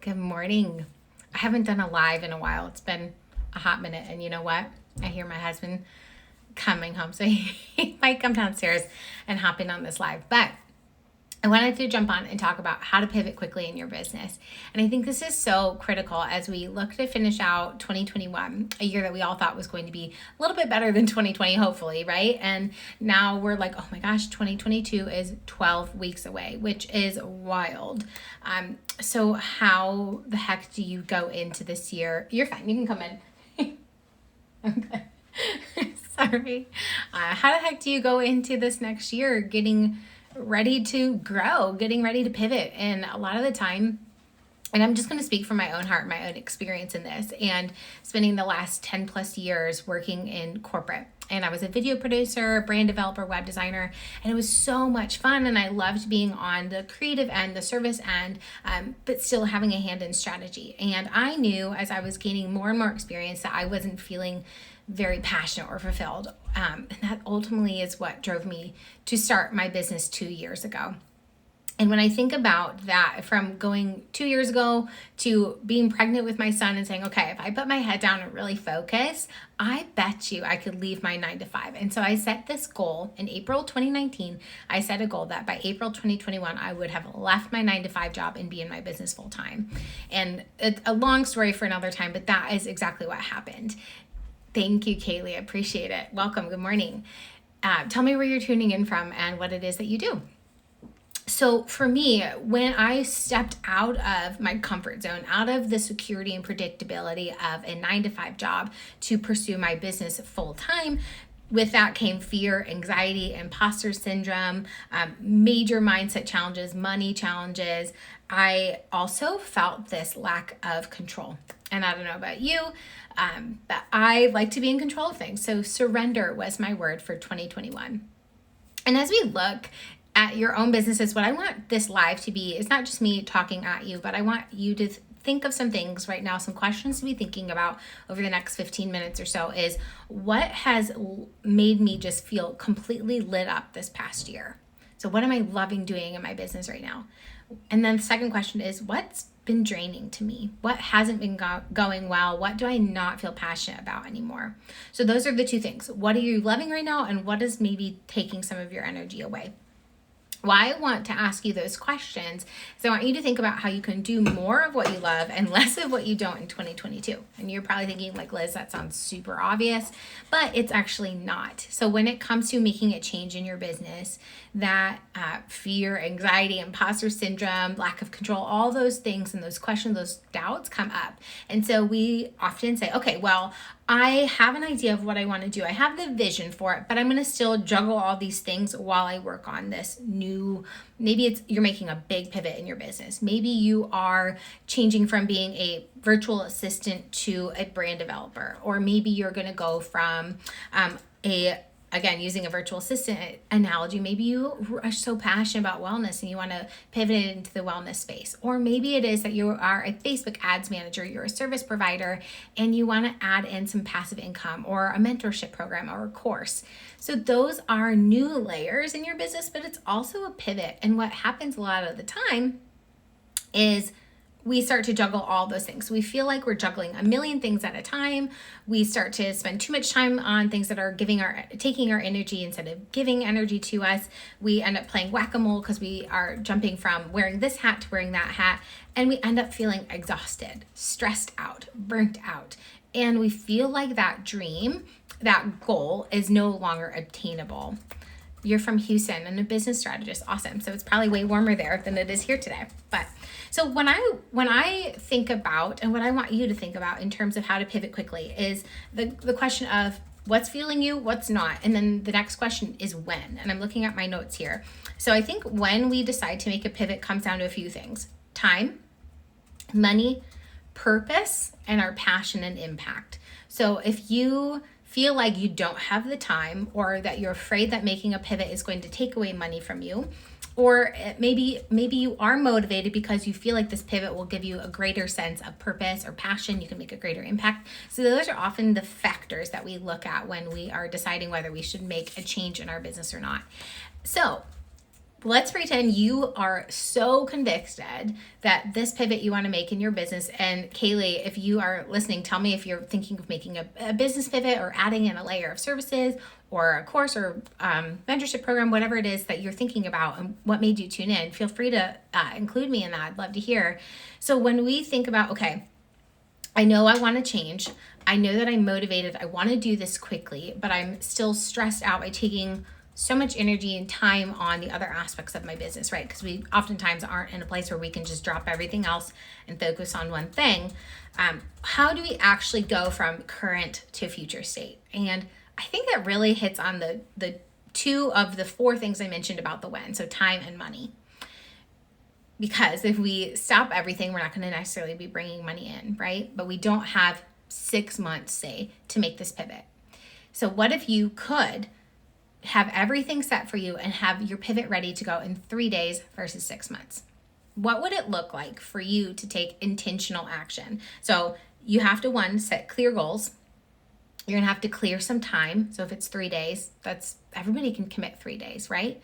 Good morning. I haven't done a live in a while. It's been a hot minute. And you know what? I hear my husband coming home. So he might come downstairs and hop in on this live. But I wanted to jump on and talk about how to pivot quickly in your business. And I think this is so critical as we look to finish out 2021, a year that we all thought was going to be a little bit better than 2020, hopefully, right? And now we're like, oh my gosh, 2022 is 12 weeks away, which is wild. So how the heck do you go into this year? You're fine. You can come in. Okay. Sorry. How the heck do you go into this next year getting ready to grow, getting ready to pivot? And a lot of the time, and I'm just going to speak from my own heart, my own experience in this, and spending the last 10 plus years working in corporate. And I was a video producer, brand developer, web designer, and it was so much fun. And I loved being on the creative end, the service end, but still having a hand in strategy. And I knew as I was gaining more and more experience that I wasn't feeling very passionate or fulfilled. And that ultimately is what drove me to start my business 2 years ago. And when I think about that, from going 2 years ago to being pregnant with my son and saying, okay, if I put my head down and really focus, I bet you I could leave my 9 to 5. And so I set this goal in April 2019. I set a goal that by April 2021, I would have left my 9 to 5 job and be in my business full time. And it's a long story for another time, but that is exactly what happened. Thank you, Kaylee. I appreciate it. Welcome. Good morning. Tell me where you're tuning in from and what it is that you do. So for me, when I stepped out of my comfort zone, out of the security and predictability of a 9 to 5 job to pursue my business full time, with that came fear, anxiety, imposter syndrome, major mindset challenges, money challenges. I also felt this lack of control. And I don't know about you, but I like to be in control of things. So surrender was my word for 2021. And as we look at your own businesses, what I want this live to be is not just me talking at you, but I want you to think of some things right now, some questions to be thinking about over the next 15 minutes or so is what has made me just feel completely lit up this past year? So what am I loving doing in my business right now? And then the second question is what's been draining to me? What hasn't been going well? What do I not feel passionate about anymore? So those are the two things. What are you loving right now? And what is maybe taking some of your energy away? Why I want to ask you those questions is I want you to think about how you can do more of what you love and less of what you don't in 2022. And you're probably thinking like, Liz, that sounds super obvious, but it's actually not. So when it comes to making a change in your business, that fear, anxiety, imposter syndrome, lack of control, all those things and those questions, those doubts come up. And so we often say, okay, well, I have an idea of what I want to do. I have the vision for it, but I'm going to still juggle all these things while I work on this new, maybe you're making a big pivot in your business. Maybe you are changing from being a virtual assistant to a brand developer, or maybe you're going to go from again, using a virtual assistant analogy, maybe you are so passionate about wellness and you want to pivot it into the wellness space. Or maybe it is that you are a Facebook ads manager, you're a service provider, and you want to add in some passive income or a mentorship program or a course. So those are new layers in your business, but it's also a pivot. And what happens a lot of the time is we start to juggle all those things. We feel like we're juggling a million things at a time. We start to spend too much time on things that are taking our energy instead of giving energy to us. We end up playing whack-a-mole because we are jumping from wearing this hat to wearing that hat. And we end up feeling exhausted, stressed out, burnt out. And we feel like that dream, that goal is no longer obtainable. You're from Houston and a business strategist. Awesome. So it's probably way warmer there than it is here today. But so when I think about, and what I want you to think about in terms of how to pivot quickly is the question of what's fueling you, what's not. And then the next question is when. And I'm looking at my notes here. So I think when we decide to make a pivot comes down to a few things: time, money, purpose, and our passion and impact. So if you feel like you don't have the time, or that you're afraid that making a pivot is going to take away money from you, or maybe you are motivated because you feel like this pivot will give you a greater sense of purpose or passion, you can make a greater impact. So those are often the factors that we look at when we are deciding whether we should make a change in our business or not. So let's pretend you are so convicted that this pivot you want to make in your business. And Kaylee, if you are listening, tell me if you're thinking of making a business pivot or adding in a layer of services or a course or mentorship program, whatever it is that you're thinking about and what made you tune in. Feel free to include me in that. I'd love to hear. So when we think about, okay, I know I want to change. I know that I'm motivated. I want to do this quickly, but I'm still stressed out by taking so much energy and time on the other aspects of my business, right? Because we oftentimes aren't in a place where we can just drop everything else and focus on one thing. How do we actually go from current to future state? And I think that really hits on the two of the four things I mentioned about the when, so time and money. Because if we stop everything, we're not going to necessarily be bringing money in, right? But we don't have 6 months, say, to make this pivot. So what if you could have everything set for you and have your pivot ready to go in 3 days versus 6 months? What would it look like for you to take intentional action? So you have to, one, set clear goals. You're gonna have to clear some time. So if it's 3 days, that's, everybody can commit 3 days, right?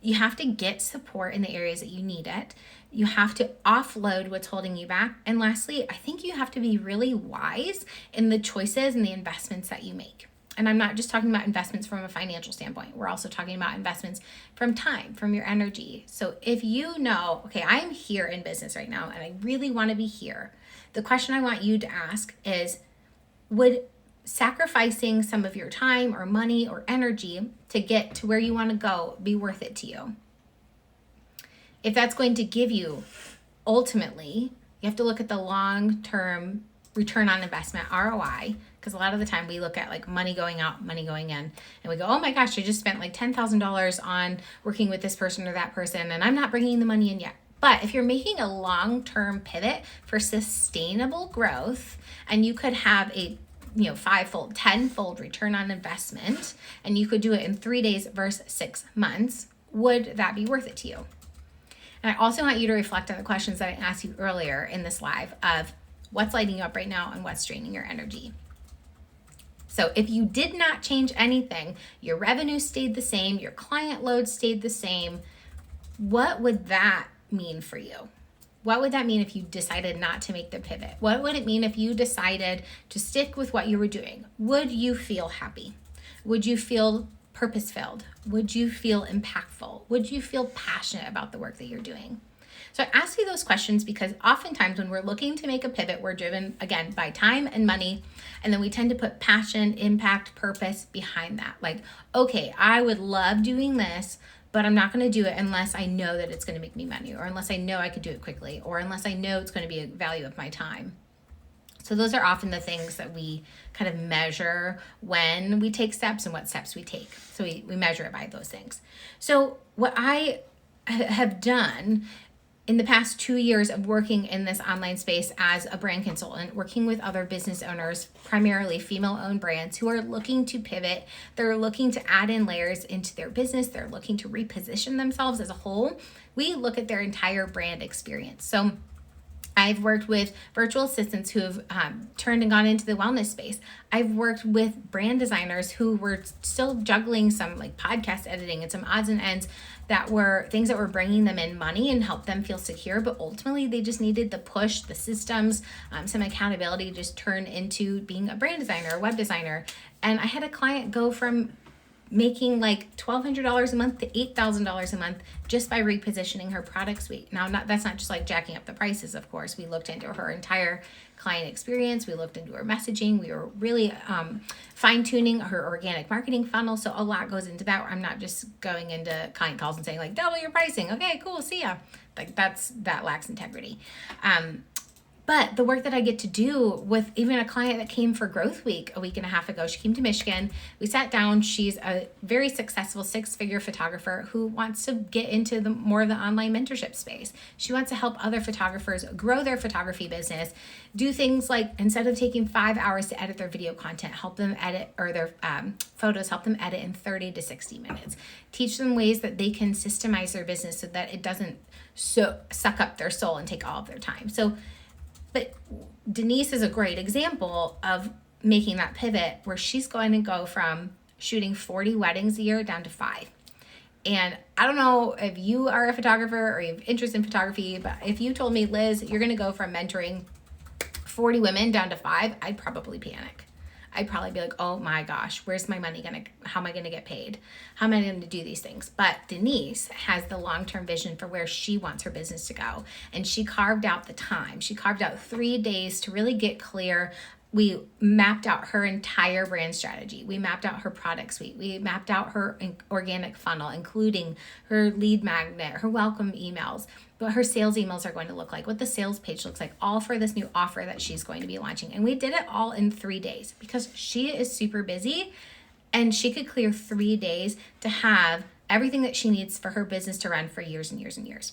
You have to get support in the areas that you need it. You have to offload what's holding you back. And lastly, I think you have to be really wise in the choices and the investments that you make. And I'm not just talking about investments from a financial standpoint. We're also talking about investments from time, from your energy. So if you know, okay, I'm here in business right now and I really want to be here, the question I want you to ask is, would sacrificing some of your time or money or energy to get to where you want to go be worth it to you? If that's going to give you, ultimately, you have to look at the long-term return on investment, ROI, because a lot of the time we look at like money going out, money going in, and we go, oh my gosh, I just spent like $10,000 on working with this person or that person, and I'm not bringing the money in yet. But if you're making a long-term pivot for sustainable growth, and you could have a 5-fold, 10-fold return on investment, and you could do it in 3 days versus 6 months, would that be worth it to you? And I also want you to reflect on the questions that I asked you earlier in this live of what's lighting you up right now and what's draining your energy. So if you did not change anything, your revenue stayed the same, your client load stayed the same, what would that mean for you? What would that mean if you decided not to make the pivot? What would it mean if you decided to stick with what you were doing? Would you feel happy? Would you feel purpose-filled? Would you feel impactful? Would you feel passionate about the work that you're doing? So I ask you those questions because oftentimes when we're looking to make a pivot, we're driven, again, by time and money. And then we tend to put passion, impact, purpose behind that. Like, okay, I would love doing this, but I'm not going to do it unless I know that it's going to make me money, or unless I know I could do it quickly, or unless I know it's going to be a value of my time. So those are often the things that we kind of measure when we take steps and what steps we take. So we measure it by those things. So what I have done in the past 2 years of working in this online space as a brand consultant, working with other business owners, primarily female-owned brands who are looking to pivot, they're looking to add in layers into their business, they're looking to reposition themselves as a whole, we look at their entire brand experience. So I've worked with virtual assistants who have turned and gone into the wellness space. I've worked with brand designers who were still juggling some like podcast editing and some odds and ends that were things that were bringing them in money and help them feel secure. But ultimately, they just needed the push, the systems, some accountability to just turn into being a brand designer, a web designer. And I had a client go from making like $1,200 a month to $8,000 a month just by repositioning her product suite. Now, that's not just like jacking up the prices, of course. We looked into her entire client experience. We looked into her messaging. We were really fine-tuning her organic marketing funnel. So a lot goes into that. I'm not just going into client calls and saying like, double your pricing. Okay, cool, see ya. Like that lacks integrity. But the work that I get to do with even a client that came for Growth Week a week and a half ago, she came to Michigan. We sat down. She's a very successful 6-figure photographer who wants to get into more of the online mentorship space. She wants to help other photographers grow their photography business, do things like instead of taking 5 hours to edit their video content, help them edit, or their photos, help them edit in 30 to 60 minutes. Teach them ways that they can systemize their business so that it doesn't suck up their soul and take all of their time. But Denise is a great example of making that pivot where she's going to go from shooting 40 weddings a year down to 5. And I don't know if you are a photographer or you have interest in photography, but if you told me, Liz, you're going to go from mentoring 40 women down to 5, I'd probably panic. I'd probably be like, oh my gosh, where's my money how am I going to get paid? How am I going to do these things? But Denise has the long-term vision for where she wants her business to go. And she carved out the time. She carved out 3 days to really get clear. We mapped out her entire brand strategy. We mapped out her product suite. We mapped out her organic funnel, including her lead magnet, her welcome emails, what her sales emails are going to look like, what the sales page looks like, all for this new offer that she's going to be launching. And we did it all in 3 days because she is super busy and she could clear 3 days to have everything that she needs for her business to run for years and years and years.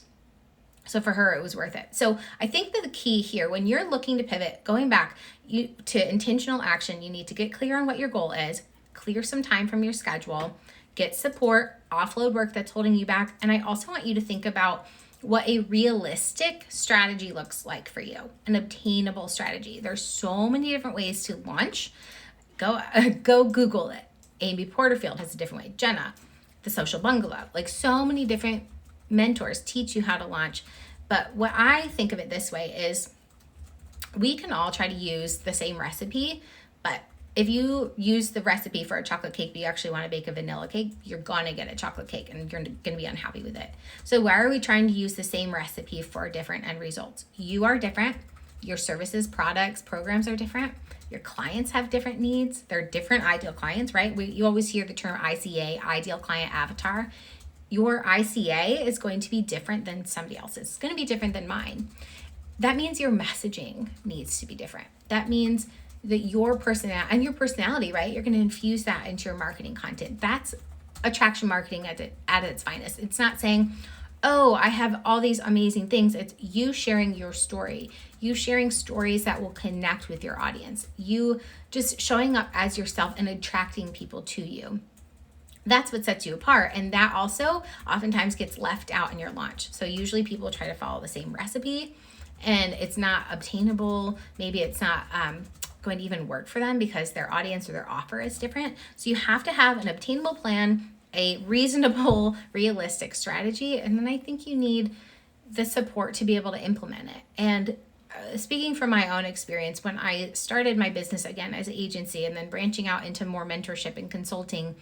So for her, it was worth it. So I think that the key here, when you're looking to pivot, going back to intentional action, you need to get clear on what your goal is, clear some time from your schedule, get support, offload work that's holding you back. And I also want you to think about what a realistic strategy looks like for you, an obtainable strategy. There's so many different ways to launch. Go Google it. Amy Porterfield has a different way. Jenna, the Social Bungalow, like so many different mentors teach you how to launch. But what I think of it this way is we can all try to use the same recipe, but if you use the recipe for a chocolate cake, but you actually want to bake a vanilla cake, you're going to get a chocolate cake and you're going to be unhappy with it. So why are we trying to use the same recipe for different end results? You are different. Your services, products, programs are different. Your clients have different needs. They're different ideal clients, right? You always hear the term ICA, ideal client avatar. Your ICA is going to be different than somebody else's. It's going to be different than mine. That means your messaging needs to be different. That means that your personality, right? You're going to infuse that into your marketing content. That's attraction marketing at its finest. It's not saying, oh, I have all these amazing things. It's you sharing your story, you sharing stories that will connect with your audience, you just showing up as yourself and attracting people to you. That's what sets you apart. And that also oftentimes gets left out in your launch. So usually people try to follow the same recipe and it's not obtainable. Maybe it's not going to even work for them because their audience or their offer is different. So you have to have an obtainable plan, a reasonable, realistic strategy. And then I think you need the support to be able to implement it. And speaking from my own experience, when I started my business again as an agency and then branching out into more mentorship and consulting,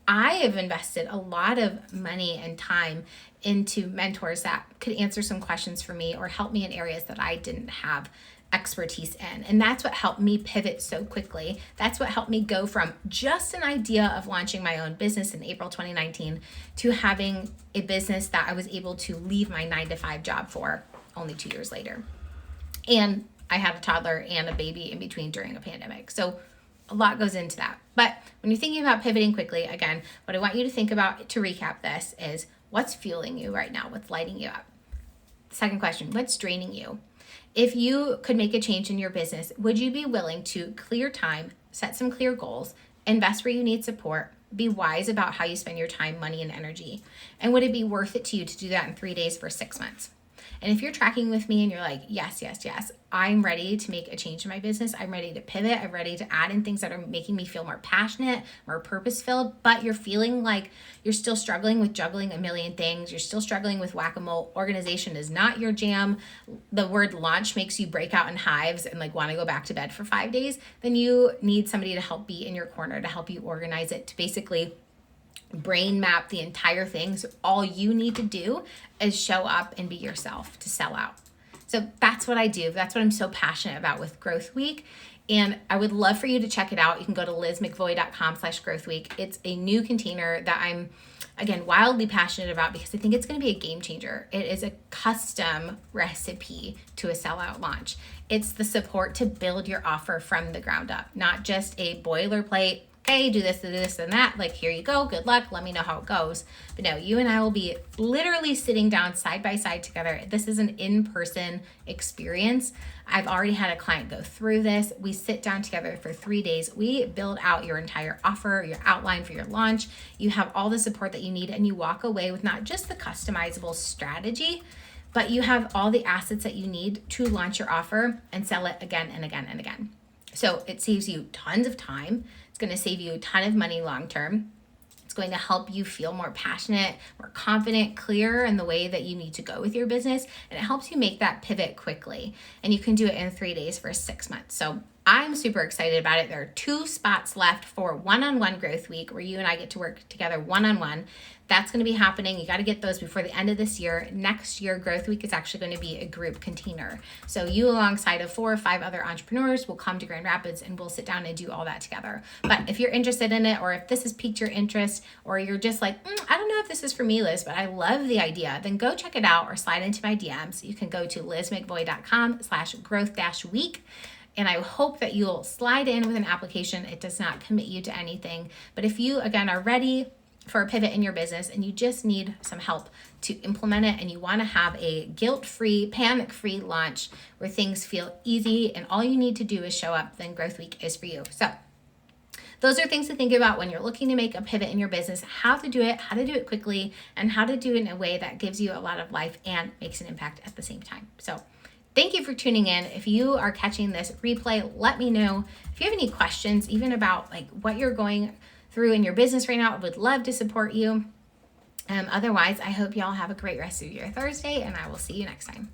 I have invested a lot of money and time into mentors that could answer some questions for me or help me in areas that I didn't have expertise in. And that's what helped me pivot so quickly. That's what helped me go from just an idea of launching my own business in April 2019 to having a business that I was able to leave my 9-to-5 job for only 2 years later. And I had a toddler and a baby in between during a pandemic. So a lot goes into that. But when you're thinking about pivoting quickly, again, what I want you to think about to recap this is what's fueling you right now? What's lighting you up? Second question, what's draining you? If you could make a change in your business, would you be willing to clear time, set some clear goals, invest where you need support, be wise about how you spend your time, money, and energy? And would it be worth it to you to do that in 3 days for 6 months? And if you're tracking with me and you're like, yes, I'm ready to make a change in my business. I'm ready to pivot. I'm ready to add in things that are making me feel more passionate, more purpose-filled, but you're feeling like you're still struggling with juggling a million things. You're still struggling with whack-a-mole. Organization is not your jam. The word launch makes you break out in hives and like want to go back to bed for 5 days. Then you need somebody to help be in your corner, to help you organize it, to basically brain map the entire thing. So all you need to do is show up and be yourself to sell out. So that's what I do. That's what I'm so passionate about with Growth Week. And I would love for you to check it out. You can go to lizmcvoy.com/Growth Week. It's a new container that I'm, again, wildly passionate about because I think it's going to be a game changer. It is a custom recipe to a sellout launch. It's the support to build your offer from the ground up, not just a boilerplate, okay, do this and that, like here you go, good luck, let me know how it goes. But no, you and I will be literally sitting down side by side together. This is an in-person experience. I've already had a client go through this. We sit down together for 3 days. We build out your entire offer, your outline for your launch. You have all the support that you need, and you walk away with not just the customizable strategy, but you have all the assets that you need to launch your offer and sell it again and again and again. So it saves you tons of time. It's going to save you a ton of money long term. It's It's going to help you feel more passionate, more confident, clear in the way that you need to go with your business. And it helps you make that pivot quickly. And you can do it in 3 days for 6 months. So I'm super excited about it. There are 2 spots left for one-on-one growth week where you and I get to work together one-on-one. That's going to be happening. You got to get those before the end of this year. Next year, growth week is actually going to be a group container. So you alongside of 4 or 5 other entrepreneurs will come to Grand Rapids and we'll sit down and do all that together. But if you're interested in it, or if this has piqued your interest, or you're just like, I don't know if this is for me, Liz, but I love the idea, then go check it out or slide into my DMs. You can go to lizmcvoy.com/growth-week. And I hope that you'll slide in with an application. It does not commit you to anything. But if you, again, are ready for a pivot in your business and you just need some help to implement it, and you want to have a guilt-free, panic-free launch where things feel easy and all you need to do is show up, then Growth Week is for you. So those are things to think about when you're looking to make a pivot in your business: how to do it quickly, and how to do it in a way that gives you a lot of life and makes an impact at the same time. So thank you for tuning in. If you are catching this replay, let me know. If you have any questions, even about like what you're going through in your business right now, I would love to support you. Otherwise, I hope y'all have a great rest of your Thursday, and I will see you next time.